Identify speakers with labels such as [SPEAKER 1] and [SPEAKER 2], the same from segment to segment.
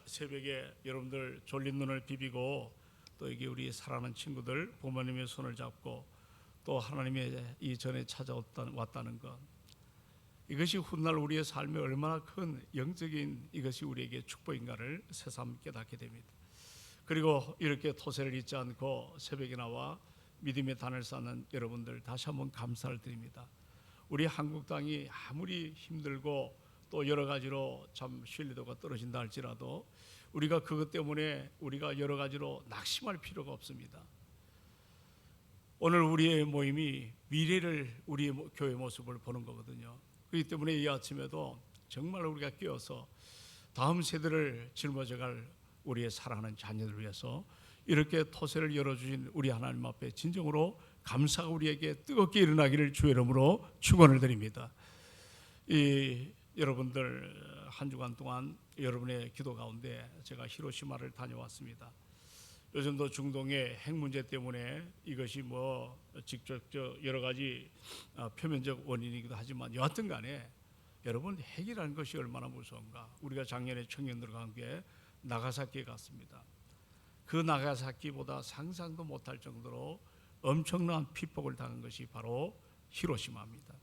[SPEAKER 1] 새벽에 여러분들 졸린 눈을 비비고 또 여기 우리 사랑하는 친구들 부모님의 손을 잡고 또 하나님의 이 전에 찾아왔다는 것, 이것이 훗날 우리의 삶에 얼마나 큰 영적인 이것이 우리에게 축복인가를 새삼 깨닫게 됩니다. 그리고 이렇게 토세를 잊지 않고 새벽에 나와 믿음의 단을 쌓는 여러분들 다시 한번 감사를 드립니다. 우리 한국 땅이 아무리 힘들고 또 여러 가지로 참 신뢰도가 떨어진다 할지라도 우리가 그것 때문에 우리가 여러 가지로 낙심할 필요가 없습니다. 오늘 우리의 모임이 미래를 우리의 교회 모습을 보는 거거든요. 그렇기 때문에 이 아침에도 정말 우리가 깨어서 다음 세대를 짊어져갈 우리의 사랑하는 자녀들을 위해서 이렇게 토세를 열어주신 우리 하나님 앞에 진정으로 감사가 우리에게 뜨겁게 일어나기를 주의 이름으로 축원을 드립니다. 여러분들 한 주간 동안 여러분의 기도 가운데 제가 히로시마를 다녀왔습니다. 요즘도 중동의 핵 문제 때문에 이것이 직접적 여러 가지 표면적 원인이기도 하지만 여하튼 간에 여러분, 핵이라는 것이 얼마나 무서운가. 우리가 작년에 청년들과 함께 나가사키에 갔습니다. 그 나가사키보다 상상도 못할 정도로 엄청난 피폭을 당한 것이 바로 히로시마입니다.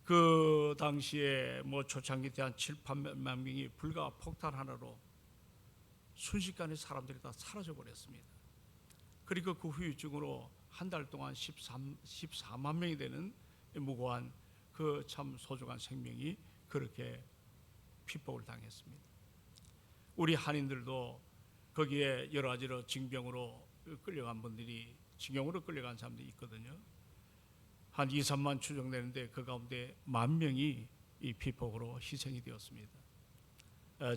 [SPEAKER 1] 그 당시에 초창기 때 한 7-8만 명이 불과 폭탄 하나로 순식간에 사람들이 다 사라져 버렸습니다. 그리고 그 후유증으로 한 달 동안 14만 명이 되는 무고한 그 참 소중한 생명이 그렇게 피폭을 당했습니다. 우리 한인들도 거기에 여러 가지로 징병으로 끌려간 분들이, 징용으로 끌려간 사람들이 있거든요. 한 2-3만 추정되는데 그 가운데 10,000명이 이 피폭으로 희생이 되었습니다.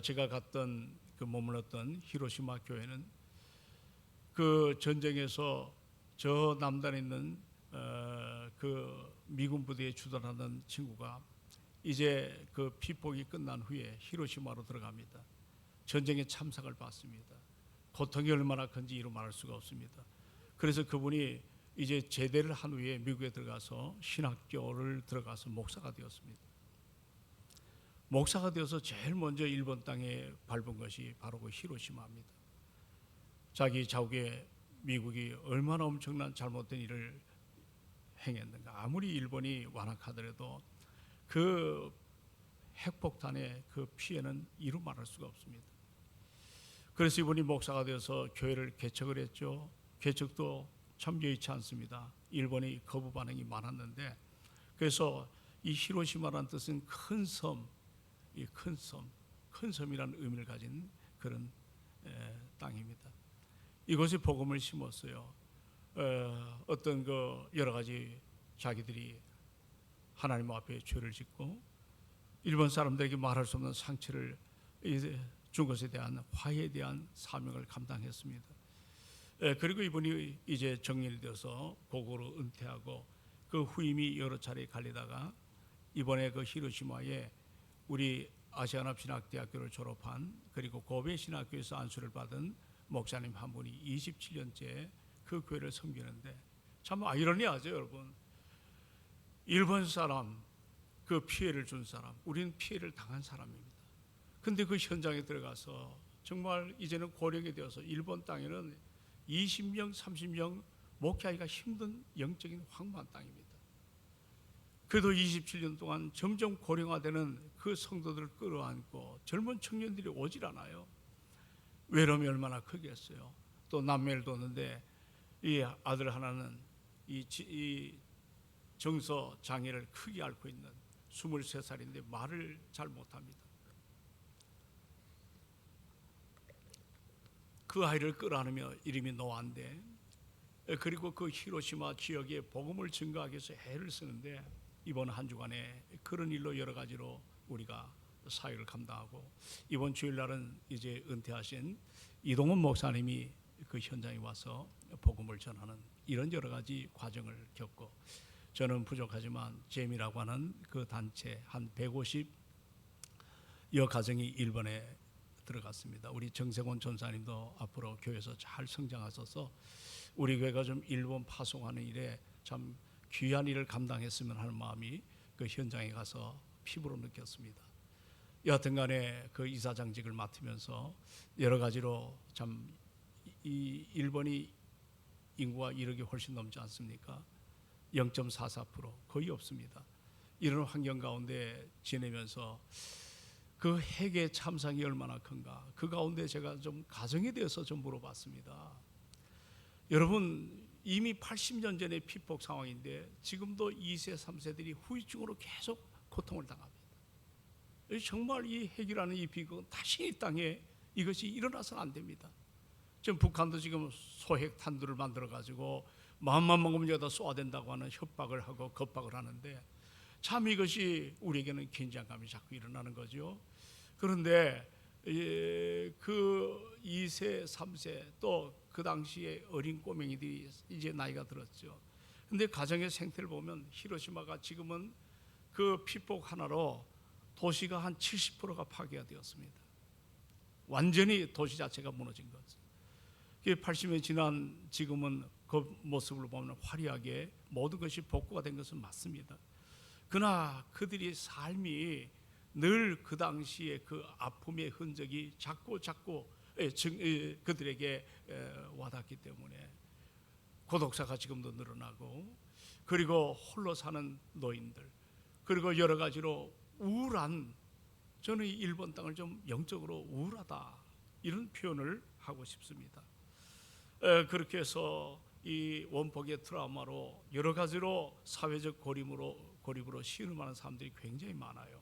[SPEAKER 1] 제가 갔던 그 머물렀던 히로시마 교회는 그 전쟁에서 저 남단에 있는 그 미군 부대에 주둔하던 친구가 이제 그 피폭이 끝난 후에 히로시마로 들어갑니다. 전쟁의 참상을 받습니다. 고통이 얼마나 큰지 이루 말할 수가 없습니다. 그래서 그분이 이제 제대를 한 후에 미국에 들어가서 신학교를 들어가서 목사가 되었습니다. 목사가 되어서 제일 먼저 일본 땅에 밟은 것이 바로 그 히로시마입니다. 자기 자국에 미국이 얼마나 엄청난 잘못된 일을 행했는가. 아무리 일본이 완악하더라도 그 핵폭탄의 그 피해는 이루 말할 수가 없습니다. 그래서 이분이 목사가 되어서 교회를 개척을 했죠. 개척도 참 여의치 않습니다. 일본이 거부 반응이 많았는데, 그래서 이 히로시마라는 뜻은 큰 섬, 이 큰 섬, 큰 섬이라는 의미를 가진 그런 땅입니다. 이곳에 복음을 심었어요. 어떤 그 여러 가지 자기들이 하나님 앞에 죄를 짓고 일본 사람들에게 말할 수 없는 상처를 준 것에 대한 화해에 대한 사명을 감당했습니다. 그리고 이분이 이제 정리되어서 고고로 은퇴하고 그 후임이 여러 차례 갈리다가 이번에 그 히로시마에 우리 아시아연합신학대학교를 졸업한, 그리고 고베 신학교에서 안수를 받은 목사님 한 분이 27년째 그 교회를 섬기는데, 참 아이러니하죠 여러분. 일본 사람, 그 피해를 준 사람, 우리는 피해를 당한 사람입니다. 근데 그 현장에 들어가서 정말 이제는 고령이 되어서 일본 땅에는 20명, 30명 목회하기가 힘든 영적인 황무한 땅입니다. 그래도 27년 동안 점점 고령화되는 그 성도들을 끌어안고 젊은 청년들이 오질 않아요. 외로움이 얼마나 크겠어요. 또 남매를 뒀는데 이 아들 하나는 이 정서 장애를 크게 앓고 있는 23살인데 말을 잘 못합니다. 그 아이를 끌어안으며 이름이 노아인데, 그리고 그 히로시마 지역에 복음을 증거하기 위해서 애를 쓰는데 이번 한 주간에 그런 일로 여러 가지로 우리가 사역을 감당하고, 이번 주일날은 이제 은퇴하신 이동훈 목사님이 그 현장에 와서 복음을 전하는 이런 여러 가지 과정을 겪고, 저는 부족하지만 제미라고 하는 그 단체 한 150여 가정이 일본에 들어갔습니다. 우리 정세곤 전사님도 앞으로 교회에서 잘 성장하셔서 우리 교회가 좀 일본 파송하는 일에 참 귀한 일을 감당했으면 하는 마음이 그 현장에 가서 피부로 느꼈습니다. 여하튼간에 그 이사장직을 맡으면서 여러 가지로 참 이 일본이 인구가 1억이 훨씬 넘지 않습니까? 0.44% 거의 없습니다. 이런 환경 가운데 지내면서 그 핵의 참상이 얼마나 큰가, 그 가운데 제가 좀 가정에 대해서 좀 물어봤습니다. 여러분, 이미 80년 전의 피폭 상황인데 지금도 2세, 3세들이 후유증으로 계속 고통을 당합니다. 정말 이 핵이라는 이 비극은 다시 이 땅에 이것이 일어나서는 안 됩니다. 지금 북한도 지금 소핵 탄두를 만들어 가지고 마음만 먹으면 여기다 쏘아야 된다고 하는 협박을 하고 겁박을 하는데, 참 이것이 우리에게는 긴장감이 자꾸 일어나는 거죠. 그런데 그 2세, 3세 또 그 당시에 어린 꼬맹이들이 이제 나이가 들었죠. 근데 가정의 생태를 보면 히로시마가 지금은 그 피폭 하나로 도시가 한 70%가 파괴가 되었습니다. 완전히 도시 자체가 무너진 거죠. 80년이 지난 지금은 그 모습을 보면 화려하게 모든 것이 복구가 된 것은 맞습니다. 그러나 그들의 삶이 늘 그 당시에 그 아픔의 흔적이 자꾸 그들에게 와닿기 때문에 고독사가 지금도 늘어나고, 그리고 홀로 사는 노인들, 그리고 여러 가지로 우울한, 저는 이 일본 땅을 좀 영적으로 우울하다 이런 표현을 하고 싶습니다. 그렇게 해서 이 원폭의 트라우마로 여러 가지로 사회적 고립으로 신음하는 사람들이 굉장히 많아요.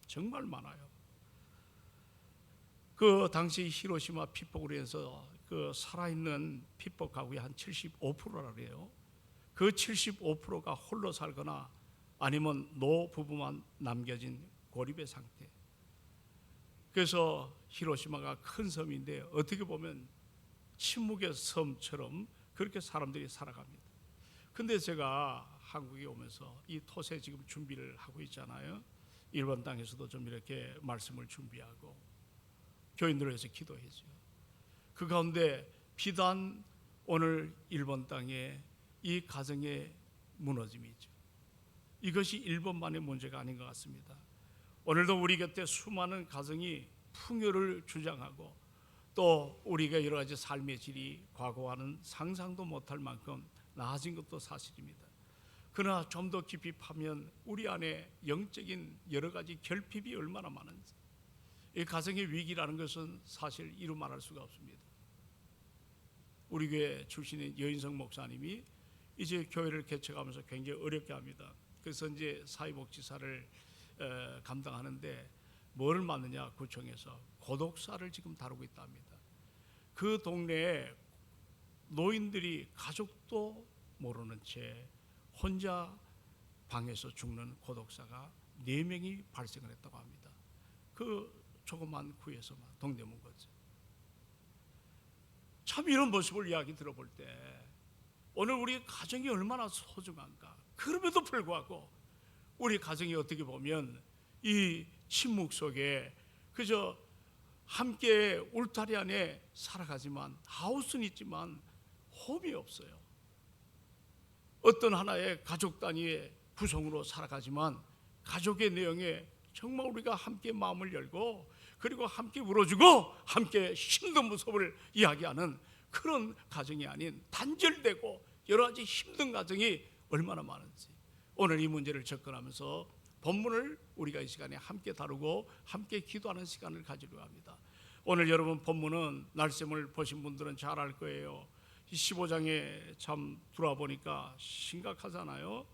[SPEAKER 1] 정말 많아요. 그 당시 히로시마 피폭으로 해서 그 살아있는 피폭 가구의 한 75%라 그래요. 그 75%가 홀로 살거나 아니면 노부부만 남겨진 고립의 상태. 그래서 히로시마가 큰 섬인데 어떻게 보면 침묵의 섬처럼 그렇게 사람들이 살아갑니다. 근데 제가 한국에 오면서 이 토세 지금 준비를 하고 있잖아요. 일본 땅에서도 좀 이렇게 말씀을 준비하고 교인들을 위해서 기도해줘요. 그 가운데 비단 오늘 일본 땅에 이 가정의 무너짐이죠. 이것이 일본만의 문제가 아닌 것 같습니다. 오늘도 우리 곁에 수많은 가정이 풍요를 주장하고 또 우리가 여러 가지 삶의 질이 과거와는 상상도 못할 만큼 나아진 것도 사실입니다. 그러나 좀 더 깊이 파면 우리 안에 영적인 여러 가지 결핍이 얼마나 많은지, 이 가정의 위기라는 것은 사실 이루 말할 수가 없습니다. 우리 교회 출신인 여인성 목사님이 이제 교회를 개척하면서 굉장히 어렵게 합니다. 그래서 이제 사회복지사를 감당하는데 뭘 맡느냐, 구청에서 고독사를 지금 다루고 있다 합니다. 그 동네에 노인들이 가족도 모르는 채 혼자 방에서 죽는 고독사가 4명이 발생을 했다고 합니다. 그 조그만 구에서만, 동대문 거죠. 참 이런 모습을 이야기 들어볼 때 오늘 우리 가정이 얼마나 소중한가. 그럼에도 불구하고 우리 가정이 어떻게 보면 이 침묵 속에 그저 함께 울타리 안에 살아가지만, 하우스는 있지만 홈이 없어요. 어떤 하나의 가족 단위의 구성으로 살아가지만 가족의 내용에 정말 우리가 함께 마음을 열고 그리고 함께 울어주고 함께 힘든 모습을 이야기하는 그런 가정이 아닌 단절되고 여러 가지 힘든 가정이 얼마나 많은지, 오늘 이 문제를 접근하면서 본문을 우리가 이 시간에 함께 다루고 함께 기도하는 시간을 가지려고 합니다. 오늘 여러분 본문은 날쌘을 보신 분들은 잘 알 거예요. 15장에 참 들어와 보니까 심각하잖아요.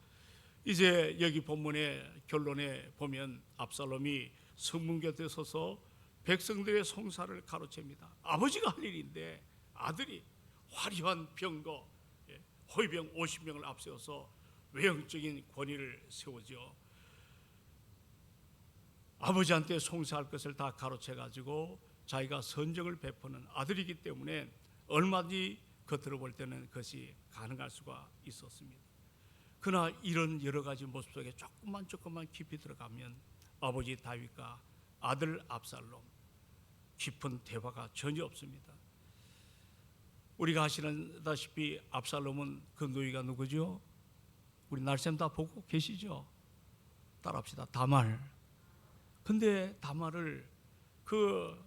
[SPEAKER 1] 이제 여기 본문의 결론에 보면 압살롬이 성문 곁에 서서 백성들의 송사를 가로챕니다. 아버지가 할 일인데 아들이 화려한 병거, 호위병 50명을 앞세워서 외형적인 권위를 세우죠. 아버지한테 송사할 것을 다 가로채 가지고 자기가 선정을 베푸는 아들이기 때문에 얼마든지 겉으로 볼 때는 그것이 가능할 수가 있었습니다. 그러나 이런 여러 가지 모습 속에 조금만 깊이 들어가면 아버지 다윗과 아들 압살롬, 깊은 대화가 전혀 없습니다. 우리가 아시다시피 압살롬은 그 누이가 누구죠? 우리 날쌘 다 보고 계시죠? 따라합시다. 다말. 근데 다말을 그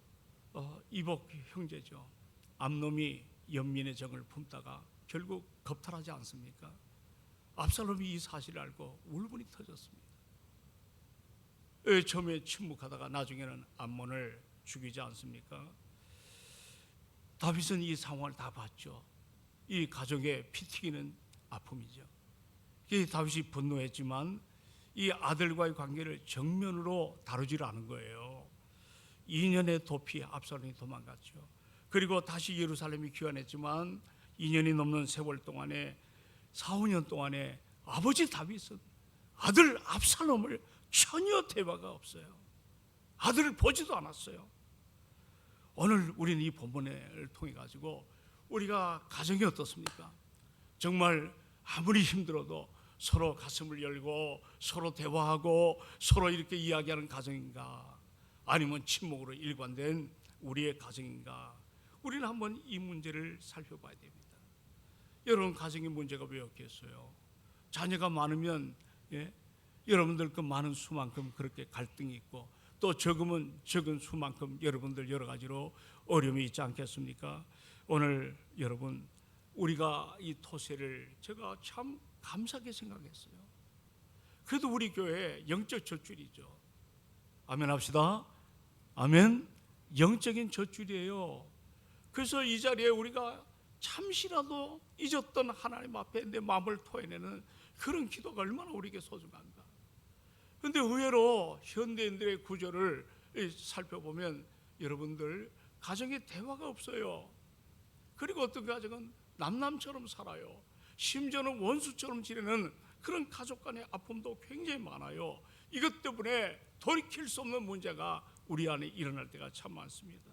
[SPEAKER 1] 이복 형제죠, 암놈이 연민의 정을 품다가 결국 겁탈하지 않습니까? 압살롬이 이 사실을 알고 울분이 터졌습니다. 처음에 침묵하다가 나중에는 암몬을 죽이지 않습니까? 다윗은 이 상황을 다 봤죠. 이 가족의 피 튀기는 아픔이죠. 다윗이 분노했지만 이 아들과의 관계를 정면으로 다루질 않은 거예요. 2년의 도피, 압살롬이 도망갔죠. 그리고 다시 예루살렘이 귀환했지만 2년이 넘는 세월 동안에 4, 5년 동안에 아버지 다윗은 아들 압살롬을 전혀 대화가 없어요. 아들을 보지도 않았어요. 오늘 우리는 이 본문을 통해 가지고 우리가 가정이 어떻습니까? 정말 아무리 힘들어도 서로 가슴을 열고 서로 대화하고 서로 이렇게 이야기하는 가정인가? 아니면 침묵으로 일관된 우리의 가정인가? 우리는 한번 이 문제를 살펴봐야 됩니다. 여러분, 가정의 문제가 왜 없겠어요? 자녀가 많으면 여러분들 그 많은 수만큼 그렇게 갈등이 있고, 또 적으면 적은 수만큼 여러분들 여러 가지로 어려움이 있지 않겠습니까? 오늘 여러분, 우리가 이 토세를 제가 참 감사하게 생각했어요. 그래도 우리 교회 영적 젖줄이죠. 아멘 합시다. 아멘. 영적인 젖줄이에요. 그래서 이 자리에 우리가 잠시라도 잊었던 하나님 앞에 내 마음을 토해내는 그런 기도가 얼마나 우리에게 소중한가. 그런데 의외로 현대인들의 구조를 살펴보면 여러분들 가정에 대화가 없어요. 그리고 어떤 가정은 남남처럼 살아요. 심지어는 원수처럼 지내는 그런 가족 간의 아픔도 굉장히 많아요. 이것 때문에 돌이킬 수 없는 문제가 우리 안에 일어날 때가 참 많습니다.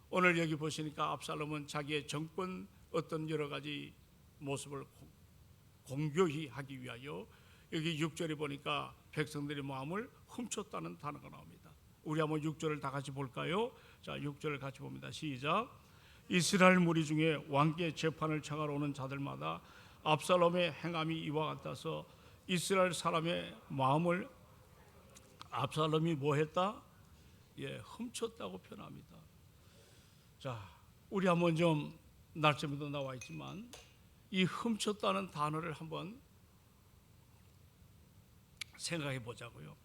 [SPEAKER 1] 오늘 여기 보시니까 압살롬은 자기의 정권 어떤 여러 가지 모습을 공교히 하기 위하여 여기 6절에 보니까 백성들의 마음을 훔쳤다는 단어가 나옵니다. 우리 한번 6절을 다 같이 볼까요? 자, 6절을 같이 봅니다. 시작. 이스라엘 무리 중에 왕께 재판을 청하러 오는 자들마다 압살롬의 행함이 이와 같아서 이스라엘 사람의 마음을 압살롬이 뭐 했다? 훔쳤다고 표현합니다. 자, 우리 한번 좀 날짜에도 나와 있지만 이 훔쳤다는 단어를 한번 생각해 보자고요.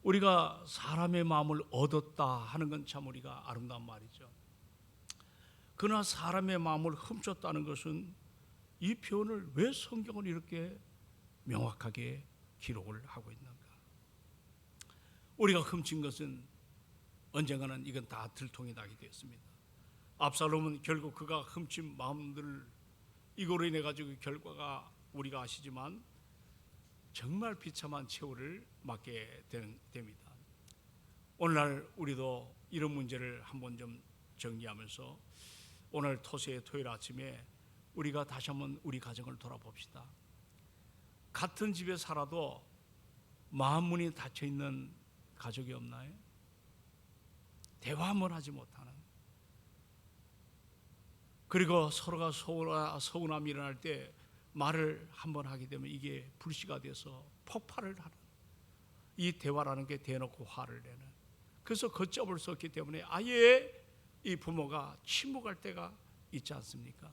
[SPEAKER 1] 우리가 사람의 마음을 얻었다 하는 건 참 우리가 아름다운 말이죠. 그러나 사람의 마음을 훔쳤다는 것은 이 표현을 왜 성경은 이렇게 명확하게 기록을 하고 있는가? 우리가 훔친 것은 언젠가는 이건 다 들통이 나게 되었습니다. 압살롬은 결국 그가 훔친 마음들 이거로 인해 가지고 결과가 우리가 아시지만 정말 비참한 최후를 맞게 됩니다. 오늘날 우리도 이런 문제를 한번 좀 정리하면서 오늘 토세의 토요일 아침에 우리가 다시 한번 우리 가정을 돌아봅시다. 같은 집에 살아도 마음문이 닫혀 있는 가족이 없나요? 대화 한번 하지 못하는, 그리고 서로가 서운함이 일어날 때 말을 한번 하게 되면 이게 불씨가 돼서 폭발을 하는, 이 대화라는 게 대놓고 화를 내는, 그래서 걷잡을 수 없기 때문에 아예 이 부모가 침묵할 때가 있지 않습니까?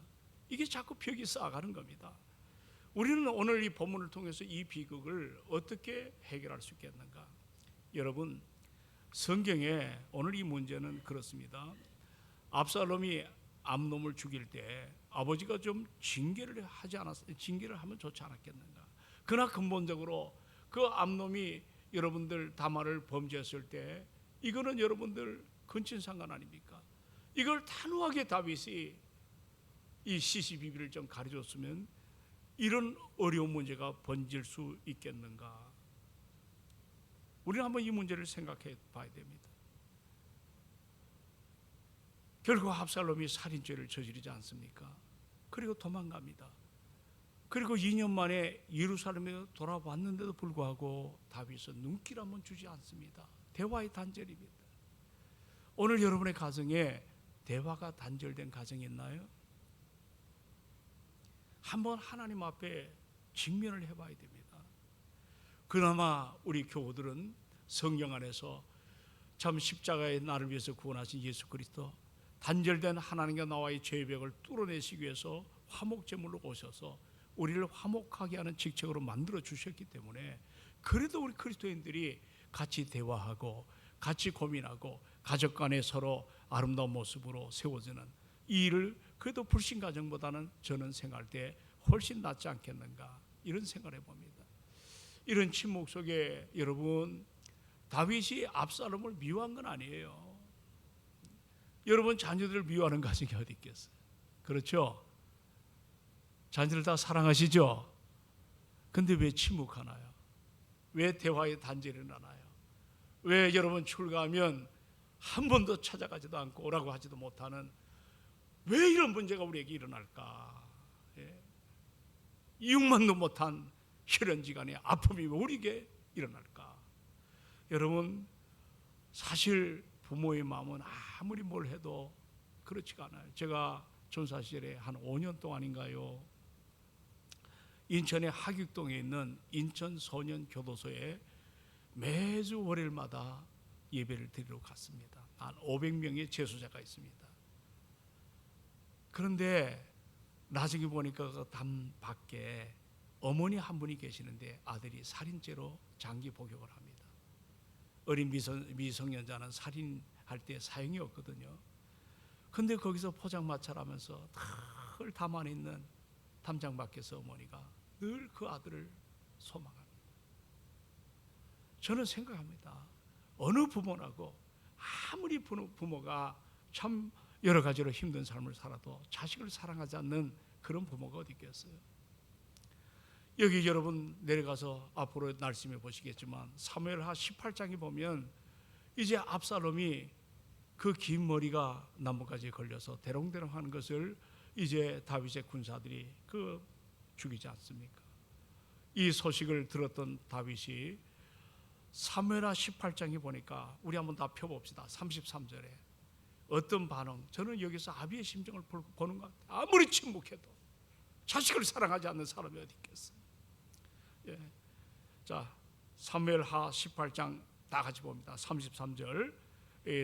[SPEAKER 1] 이게 자꾸 벽이 쌓아가는 겁니다. 우리는 오늘 이 본문을 통해서 이 비극을 어떻게 해결할 수 있겠는가? 여러분, 성경에 오늘 이 문제는 그렇습니다. 압살롬이 암놈을 죽일 때 아버지가 좀 징계를 하면 좋지 않았겠는가? 그러나 근본적으로 그 암놈이 여러분들 다말을 범죄했을 때 이거는 여러분들 근친상간 아닙니까? 이걸 단호하게 다윗이 이 시시비비를 좀 가려줬으면 이런 어려운 문제가 번질 수 있겠는가? 우리는 한번 이 문제를 생각해 봐야 됩니다. 결국 압살롬이 살인죄를 저지르지 않습니까? 그리고 도망갑니다. 그리고 2년 만에 예루살렘에 돌아왔는데도 불구하고 다윗은 눈길 한번 주지 않습니다. 대화의 단절입니다. 오늘 여러분의 가정에 대화가 단절된 가정이 있나요? 한번 하나님 앞에 직면을 해봐야 됩니다. 그나마 우리 교우들은 성령 안에서 참 십자가의 나를 위해서 구원하신 예수 그리스도, 단절된 하나님과 나와의 죄의 벽을 뚫어내시기 위해서 화목제물로 오셔서 우리를 화목하게 하는 직책으로 만들어 주셨기 때문에, 그래도 우리 그리스도인들이 같이 대화하고 같이 고민하고 가족 간에 서로 아름다운 모습으로 세워지는 이 일을 그래도 불신가정보다는 저는 생각할 때 훨씬 낫지 않겠는가, 이런 생각을 해봅니다. 이런 침묵 속에 여러분, 다윗이 압살롬을 미워한 건 아니에요. 여러분, 자녀들을 미워하는 가정이 어디 있겠어요? 그렇죠? 자녀들 다 사랑하시죠? 근데 왜 침묵하나요? 왜 대화의 단절이 나나요? 왜 여러분 출가하면 한 번도 찾아가지도 않고 오라고 하지도 못하는, 왜 이런 문제가 우리에게 일어날까? 예. 이육만도 못한 혈연지간의 아픔이 왜 우리에게 일어날까? 여러분, 사실 부모의 마음은 아무리 뭘 해도 그렇지가 않아요. 제가 전사 시절에 한 5년 동안인가요, 인천의 하객동에 있는 인천 소년 교도소에 매주 월요일마다 예배를 드리러 갔습니다. 한 500명의 재소자가 있습니다. 그런데 나중에 보니까 그 담 밖에 어머니 한 분이 계시는데 아들이 살인죄로 장기 복역을 합니다. 어린 미성년자는 살인할 때 사형이 없거든요. 근데 거기서 포장마차를 하면서 늘 담 안에 있는 담장 밖에서 어머니가 늘 그 아들을 소망합니다. 저는 생각합니다. 어느 부모라고 아무리 부모가 참 여러 가지로 힘든 삶을 살아도 자식을 사랑하지 않는 그런 부모가 어디 있겠어요? 여기 여러분 내려가서 앞으로 말씀해 보시겠지만 사무엘하 18장에 보면 이제 압살롬이 그 긴 머리가 나뭇가지에 걸려서 대롱대롱 하는 것을 이제 다윗의 군사들이 죽이지 않습니까? 이 소식을 들었던 다윗이 사무엘하 18장에 보니까 우리 한번 다 펴봅시다. 33절에 어떤 반응? 저는 여기서 아비의 심정을 보는 것 같아요. 아무리 침묵해도 자식을 사랑하지 않는 사람이 어디 있겠어요? 예. 자, 사무엘하 18장 다 같이 봅니다. 33절.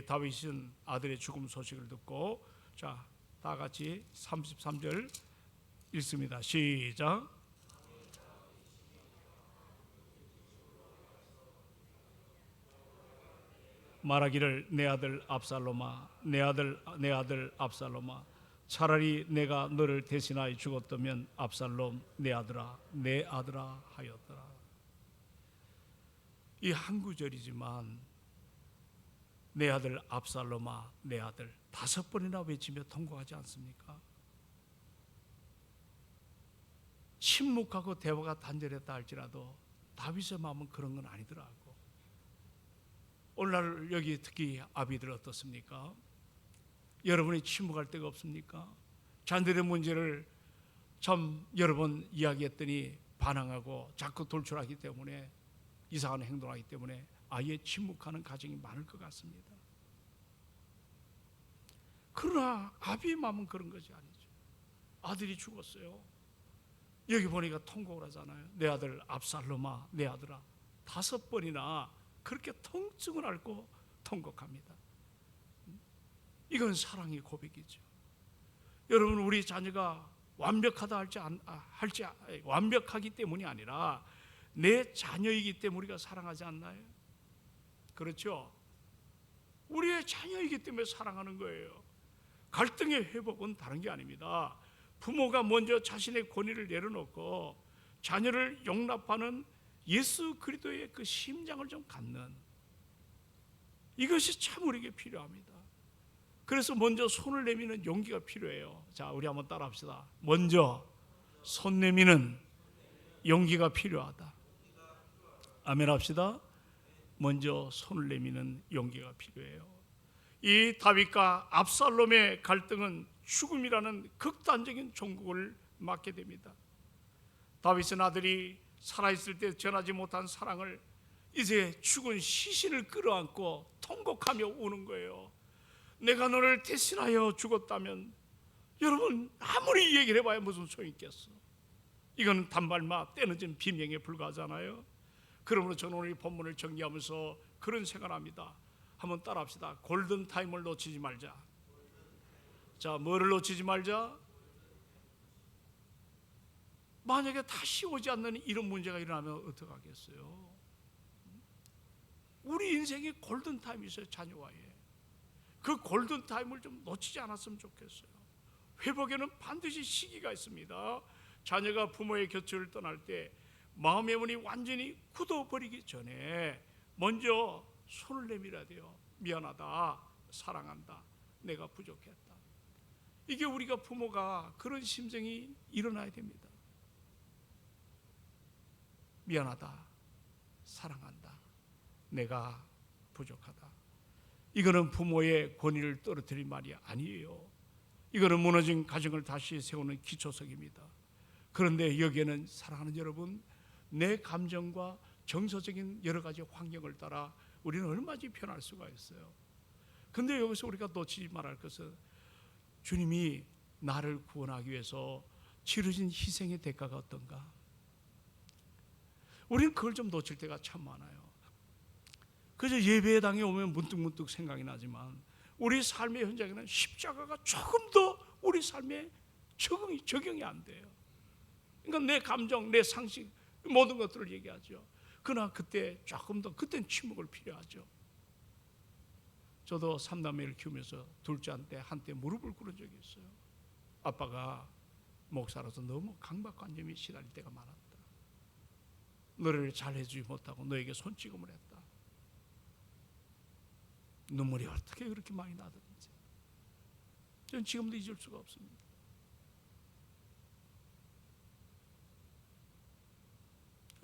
[SPEAKER 1] 다윗은 아들의 죽음 소식을 듣고, 자, 다 같이 33절 읽습니다. 시작. 말하기를 내 아들 압살롬아, 내 아들 압살롬아, 차라리 내가 너를 대신하여 죽었다면 압살롬 내 아들아 하였더라. 이 한 구절이지만 내 아들 압살롬아, 내 아들 5번이나 외치며 통곡하지 않습니까? 침묵하고 대화가 단절했다 할지라도 다윗의 마음은 그런 건 아니더라고. 오늘날 여기 특히 아비들 어떻습니까? 여러분이 침묵할 데가 없습니까? 자녀들의 문제를 참 여러 번 이야기했더니 반항하고 자꾸 돌출하기 때문에, 이상한 행동하기 때문에 아예 침묵하는 가정이 많을 것 같습니다. 그러나 아비의 마음은 그런 것이 아니죠. 아들이 죽었어요. 여기 보니까 통곡을 하잖아요. 내 아들 압살롬아, 내 아들아. 5번이나 그렇게 통증을 앓고 통곡합니다. 이건 사랑의 고백이죠. 여러분, 우리 자녀가 완벽하다 완벽하기 때문이 아니라 내 자녀이기 때문에 우리가 사랑하지 않나요? 그렇죠? 우리의 자녀이기 때문에 사랑하는 거예요. 갈등의 회복은 다른 게 아닙니다. 부모가 먼저 자신의 권위를 내려놓고 자녀를 용납하는 예수 그리스도의 그 심장을 좀 갖는, 이것이 참 우리에게 필요합니다. 그래서 먼저 손을 내미는 용기가 필요해요. 자, 우리 한번 따라합시다. 먼저 손 내미는 용기가 필요하다. 아멘 합시다. 먼저 손을 내미는 용기가 필요해요. 이 다윗과 압살롬의 갈등은 죽음이라는 극단적인 종국을 맞게 됩니다. 다윗은 아들이 살아있을 때 전하지 못한 사랑을 이제 죽은 시신을 끌어안고 통곡하며 우는 거예요. 내가 너를 대신하여 죽었다면, 여러분 아무리 얘기를 해봐야 무슨 소용이 있겠어. 이건 단발마 때늦은 비명에 불과하잖아요. 그러므로 저는 오늘 이 본문을 정리하면서 그런 생각합니다. 한번 따라합시다. 골든타임을 놓치지 말자. 자, 뭐를 놓치지 말자? 만약에 다시 오지 않는 이런 문제가 일어나면 어떡하겠어요? 우리 인생이 골든타임이 있어요. 자녀와의 그 골든타임을 좀 놓치지 않았으면 좋겠어요. 회복에는 반드시 시기가 있습니다. 자녀가 부모의 곁을 떠날 때 마음의 문이 완전히 굳어버리기 전에 먼저 손을 내밀어야 돼요. 미안하다, 사랑한다, 내가 부족했다. 이게 우리가 부모가 그런 심정이 일어나야 됩니다. 미안하다, 사랑한다, 내가 부족하다. 이거는 부모의 권위를 떨어뜨린 말이 아니에요. 이거는 무너진 가정을 다시 세우는 기초석입니다. 그런데 여기에는 사랑하는 여러분, 내 감정과 정서적인 여러 가지 환경을 따라 우리는 얼마든지 변할 수가 있어요. 그런데 여기서 우리가 놓치지 말할 것은 주님이 나를 구원하기 위해서 치러진 희생의 대가가 어떤가? 우리는 그걸 좀 놓칠 때가 참 많아요. 그저 예배당에 오면 문득문득 생각이 나지만 우리 삶의 현장에는 십자가가 조금 더 우리 삶에 적용이 안 돼요. 그러니까 내 감정, 내 상식 모든 것들을 얘기하죠. 그러나 그때 조금 더 그때는 침묵을 필요하죠. 저도 3남매를 키우면서 둘째한테 한때 무릎을 꿇은 적이 있어요. 아빠가 목사라서 너무 강박관념이 시달릴 때가 많았다. 너를 잘해주지 못하고 너에게 손찌검을 했다. 눈물이 어떻게 그렇게 많이 나던지 저는 지금도 잊을 수가 없습니다.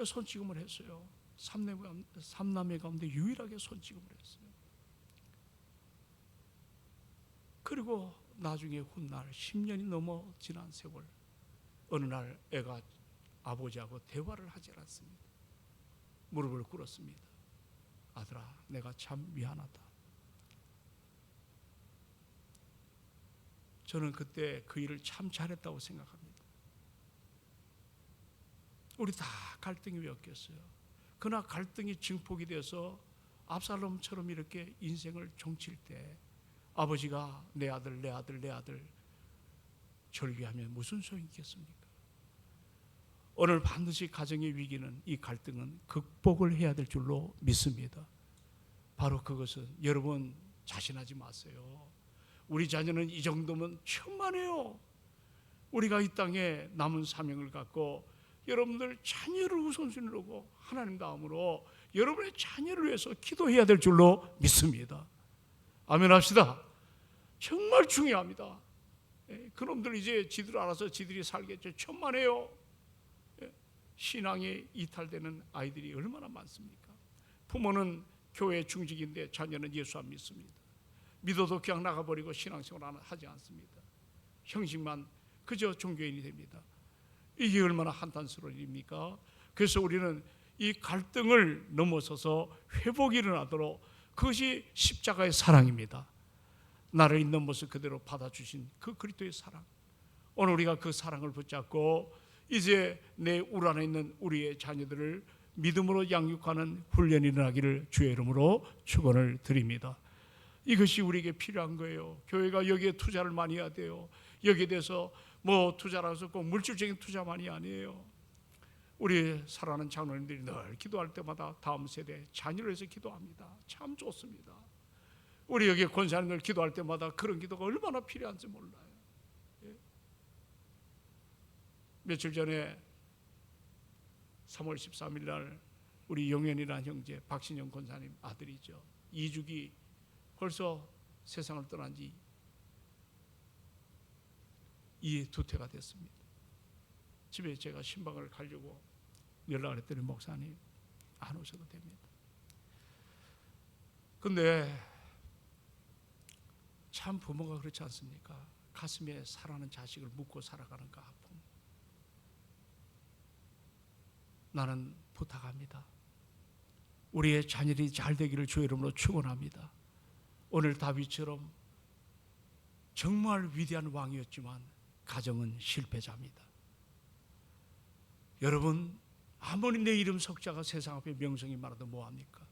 [SPEAKER 1] 손찌검을 했어요. 3남매 가운데 유일하게 손찌검을 했어요. 그리고 나중에 훗날 10년이 넘어 지난 세월, 어느 날 애가 아버지하고 대화를 하지 않았습니다. 무릎을 꿇었습니다. 아들아, 내가 참 미안하다. 저는 그때 그 일을 참 잘했다고 생각합니다. 우리 다 갈등이 왜 없겠어요? 그러나 갈등이 증폭이 돼서 압살롬처럼 이렇게 인생을 종칠 때 아버지가 내 아들 절규하면 무슨 소용이 있겠습니까? 오늘 반드시 가정의 위기는, 이 갈등은 극복을 해야 될 줄로 믿습니다. 바로 그것은 여러분 자신하지 마세요. 우리 자녀는 이 정도면 천만에요. 우리가 이 땅에 남은 사명을 갖고 여러분들 자녀를 우선순위로 두고 하나님 다음으로 여러분의 자녀를 위해서 기도해야 될 줄로 믿습니다. 아멘 합시다. 정말 중요합니다. 그놈들 이제 지들 알아서 지들이 살겠죠. 천만에요. 신앙이 이탈되는 아이들이 얼마나 많습니까? 부모는 교회 중직인데 자녀는 예수 안 믿습니다. 믿어도 그냥 나가버리고 신앙생활 하지 않습니다. 형식만 그저 종교인이 됩니다. 이게 얼마나 한탄스러운 일입니까? 그래서 우리는 이 갈등을 넘어서서 회복이 일어나도록, 그것이 십자가의 사랑입니다. 나를 있는 모습 그대로 받아주신 그 그리스도의 사랑, 오늘 우리가 그 사랑을 붙잡고 이제 내 우리 안에 있는 우리의 자녀들을 믿음으로 양육하는 훈련이 일어나기를 주의 이름으로 축원을 드립니다. 이것이 우리에게 필요한 거예요. 교회가 여기에 투자를 많이 해야 돼요. 여기에 대해서 뭐 투자라고 해서 꼭 물질적인 투자만이 아니에요. 우리 사랑하는 장로님들이 늘 기도할 때마다 다음 세대 자녀를 위해서 기도합니다. 참 좋습니다. 우리 여기 권사님들 기도할 때마다 그런 기도가 얼마나 필요한지 몰라요. 예? 며칠 전에 3월 13일 날 우리 영현이라는 형제, 박신영 권사님 아들이죠. 이주기 벌써 세상을 떠난 지 2~2태가 됐습니다. 집에 제가 신방을 가려고 연락을 했더니 목사님 안 오셔도 됩니다. 근데 참 부모가 그렇지 않습니까? 가슴에 사랑하는 자식을 묻고 살아가는 그 아픔. 나는 부탁합니다. 우리의 자녀들이 잘 되기를 주의 이름으로 축원합니다. 오늘 다윗처럼 정말 위대한 왕이었지만 가정은 실패자입니다. 여러분, 아무리 내 이름 석자가 세상 앞에 명성이 많아도 뭐합니까?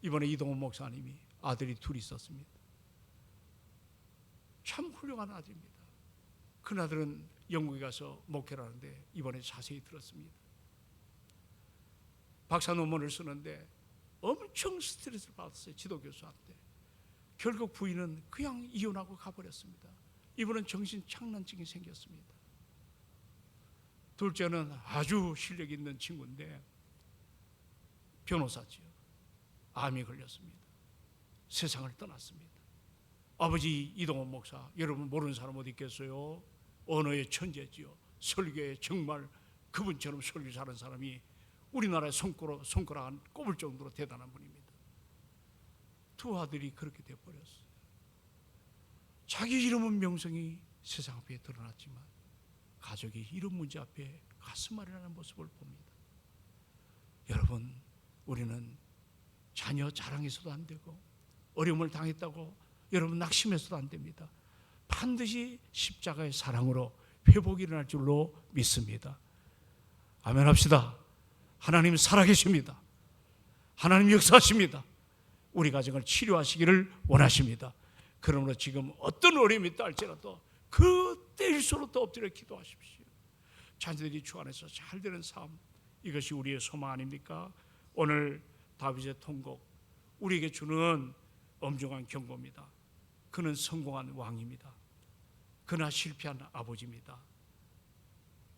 [SPEAKER 1] 이번에 이동훈 목사님이 아들이 둘이 있었습니다. 참 훌륭한 아들입니다. 그 아들은 영국에 가서 목회를 하는데 이번에 자세히 들었습니다. 박사 논문을 쓰는데 엄청 스트레스를 받았어요. 지도교수한테. 결국 부인은 그냥 이혼하고 가버렸습니다. 이분은 정신착란증이 생겼습니다. 둘째는 아주 실력 있는 친구인데 변호사지요. 암이 걸렸습니다. 세상을 떠났습니다. 아버지 이동훈 목사, 여러분 모르는 사람 어디 있겠어요? 언어의 천재지요. 설교에 정말 그분처럼 설교 잘하는 사람이 우리나라에 손가락 안 꼽을 정도로 대단한 분입니다. 두 아들이 그렇게 돼버렸어요. 자기 이름은 명성이 세상 앞에 드러났지만 가족이 이런 문제 앞에 가슴 아리라는 모습을 봅니다. 여러분, 우리는 자녀 자랑해서도 안 되고 어려움을 당했다고 여러분 낙심해서도 안 됩니다. 반드시 십자가의 사랑으로 회복이 일어날 줄로 믿습니다. 아멘 합시다. 하나님 살아계십니다. 하나님 역사하십니다. 우리 가정을 치료하시기를 원하십니다. 그러므로 지금 어떤 어려움이 있다 할지라도 그때일수록 더 엎드려 기도하십시오. 자녀들이 주 안에서 잘 되는 삶, 이것이 우리의 소망 아닙니까? 오늘 다윗의 통곡, 우리에게 주는 엄중한 경고입니다. 그는 성공한 왕입니다. 그러나 실패한 아버지입니다.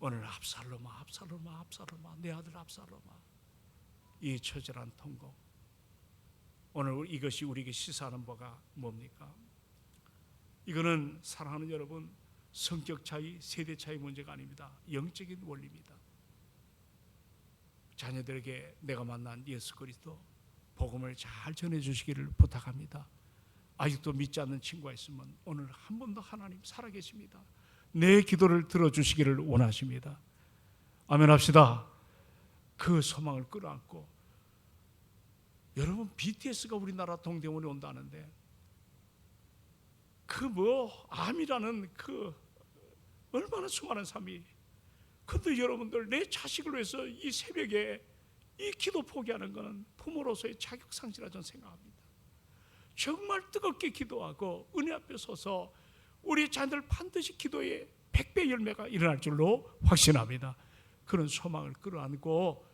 [SPEAKER 1] 오늘 압살롬아, 압살롬아, 압살롬아, 내 아들 압살롬아, 이 처절한 통곡, 오늘 이것이 우리에게 시사하는 바가 뭡니까? 이거는 사랑하는 여러분, 성격 차이, 세대 차이 문제가 아닙니다. 영적인 원리입니다. 자녀들에게 내가 만난 예수 그리스도 복음을 잘 전해주시기를 부탁합니다. 아직도 믿지 않는 친구가 있으면 오늘 한 번 더 하나님 살아계십니다. 내 기도를 들어주시기를 원하십니다. 아멘 합시다. 그 소망을 끌어안고, 여러분 BTS가 우리나라 동대문에 온다는데 암이라는 얼마나 수많은 삶이, 근데 여러분들 내 자식을 위해서 이 새벽에 이 기도 포기하는 것은 부모로서의 자격상실이라 저는 생각합니다. 정말 뜨겁게 기도하고 은혜 앞에 서서 우리 자녀들 반드시 기도의 100배 열매가 일어날 줄로 확신합니다. 그런 소망을 끌어안고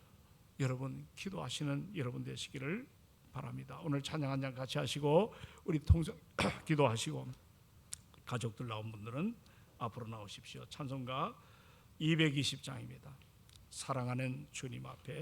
[SPEAKER 1] 여러분 기도하시는 여러분 되시기를 바랍니다. 오늘 찬양 한 장 같이 하시고 우리 통성 기도하시고 가족들 나온 분들은 앞으로 나오십시오. 찬송가 220장입니다. 사랑하는 주님 앞에